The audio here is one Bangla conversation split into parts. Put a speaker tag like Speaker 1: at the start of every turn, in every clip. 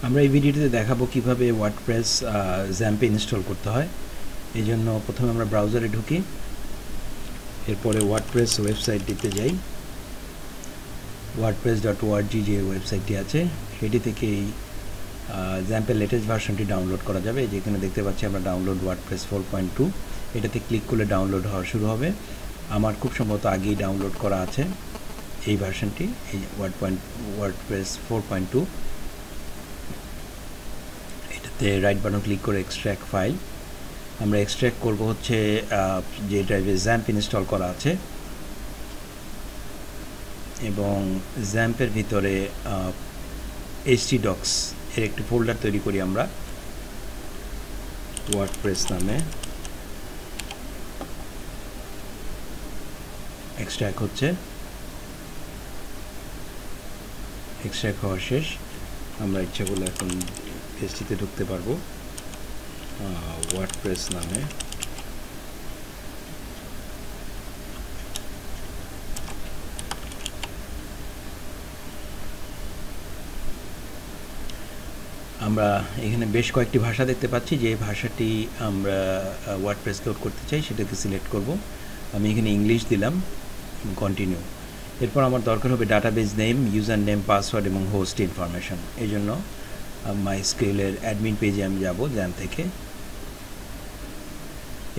Speaker 1: আমরা এই ভিডিওতে দেখাবো কিভাবে ওয়ার্ডপ্রেস জ্যাম্পে ইনস্টল করতে হয়। এই জন্য প্রথমে আমরা ব্রাউজারে ঢুকি, এরপরে ওয়ার্ডপ্রেস ওয়েবসাইটটিতে যাই। wordpress.org যে ওয়েবসাইটটি আছে সেটি থেকে এই জ্যাম্পের লেটেস্ট ভার্সনটি ডাউনলোড করা যাবে। যেখানে দেখতে পাচ্ছি আমরা ডাউনলোড ওয়ার্ডপ্রেস 4.2, এটাতে ক্লিক করলে ডাউনলোড হওয়া শুরু হবে। আমার খুব সম্ভবত আগেই ডাউনলোড করা আছে এই ভার্সনটি, এই ওয়ার্ডপ্রেস 4.2। এটাতে রাইট বাটন ক্লিক করে এক্সট্র্যাক্ট ফাইল। আমরা এক্সট্র্যাক্ট করব হচ্ছে যে ড্রাইভে জ্যাম্প ইনস্টল করা আছে, এবং জ্যাম্পের ভিতরে htdocs এর একটি ফোল্ডার তৈরি করি আমরা ওয়ার্ডপ্রেস নামে। এক্সট্র্যাক্ট হচ্ছে, এক্সট্র্যাক্ট হওয়া শেষ। আমরা ইচ্ছা করলে এখন পেজটিতে ঢুকতে পারবো ওয়ার্ডপ্রেস নামে। আমরা এখানে বেশ কয়েকটি ভাষা দেখতে পাচ্ছি। যে ভাষাটি আমরা ওয়ার্ডপ্রেস লোড করতে চাই সেটাকে সিলেক্ট করব। আমি এখানে ইংলিশ দিলাম, কন্টিনিউ। এরপর আমার দরকার হবে database name, user name, password এবং হোস্ট ইনফরমেশন। এই জন্য মাইস্কুয়েলের অ্যাডমিন পেজে আমি যাব জ্যাম্প থেকে।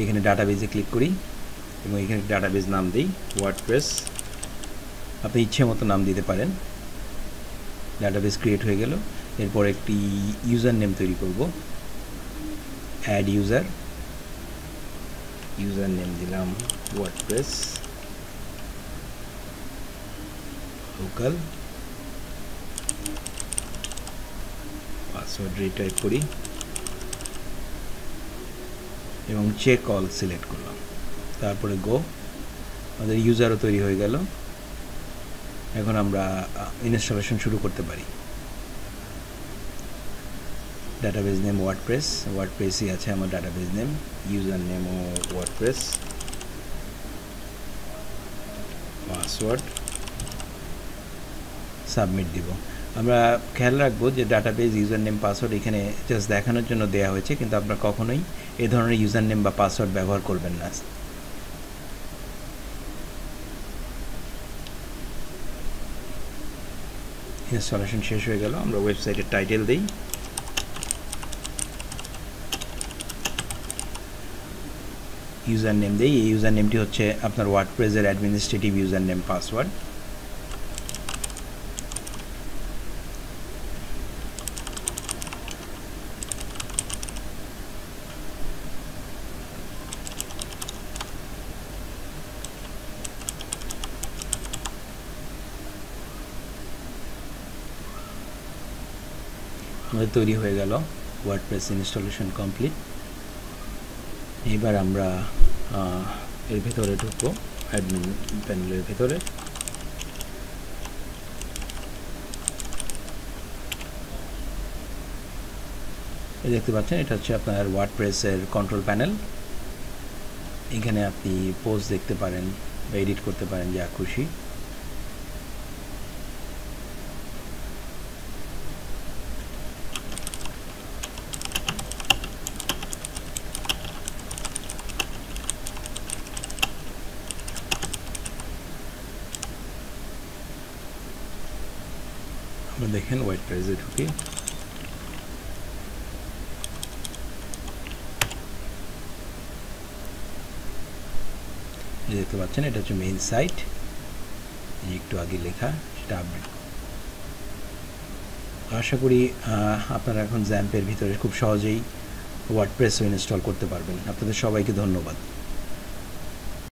Speaker 1: এখানে ডাটাবেজে ক্লিক করি এবং এখানে ডাটাবেজ নাম দিই ওয়ার্ডপ্রেস। আপনি ইচ্ছে মতো নাম দিতে পারেন। ডাটাবেজ ক্রিয়েট হয়ে গেল। এরপর একটি ইউজার নেম তৈরি করব, অ্যাড ইউজার। ইউজার নেম দিলাম ওয়ার্ডপ্রেস লোকাল। পাসওয়ার্ড রিটাইপ করি এবং চেক অল সিলেক্ট করলাম। তারপরে গো। আমাদের ইউজারও তৈরি হয়ে গেল। এখন আমরা ইনস্টলেশন শুরু করতে পারি। ডাটাবেজ নেম ওয়ার্ডপ্রেস, ওয়ার্ডপ্রেসই আছে আমার ডাটাবেজ নেম। ইউজার নেমও ওয়ার্ডপ্রেস, পাসওয়ার্ড, সাবমিট দিব। আমরা খেয়াল রাখবো যে ডাটাবেজ ইউজার নেম পাসওয়ার্ড এখানে জাস্ট দেখানোর জন্য দেওয়া হয়েছে, কিন্তু আপনারা কখনোই এই ধরনের ইউজার নেম বা পাসওয়ার্ড ব্যবহার করবেন না। ইনস্টলেশন শেষ হয়ে গেল। আমরা ওয়েবসাইটের টাইটেল দিই, ইউজার নেম দিই। এই ইউজার নেমটি হচ্ছে আপনার ওয়ার্ডপ্রেসের অ্যাডমিনিস্ট্রেটিভ ইউজার নেম পাসওয়ার্ড। আমাদের তৈরি হয়ে গেল ওয়ার্ডপ্রেস ইনস্টলেশন কমপ্লিট। এবার আমরা এর ভেতরে ঢুকবো, অ্যাডমিন প্যানেলের ভেতরে। এই দেখতে পাচ্ছেন এটা হচ্ছে আপনার ওয়ার্ডপ্রেসের কন্ট্রোল প্যানেল। এখানে আপনি পোস্ট দেখতে পারেন বা এডিট করতে পারেন যা খুশি। দেখেন ওয়ার্ডপ্রেসে ঢুকি, দেখতে পাচ্ছেন এটা হচ্ছে মেইন সাইট। একটু আগে লেখা সেটা আপডেট। আশা করি আপনারা এখন জ্যাম্পের ভিতরে খুব সহজেই ওয়ার্ডপ্রেসও ইনস্টল করতে পারবেন। আপনাদের সবাইকে ধন্যবাদ।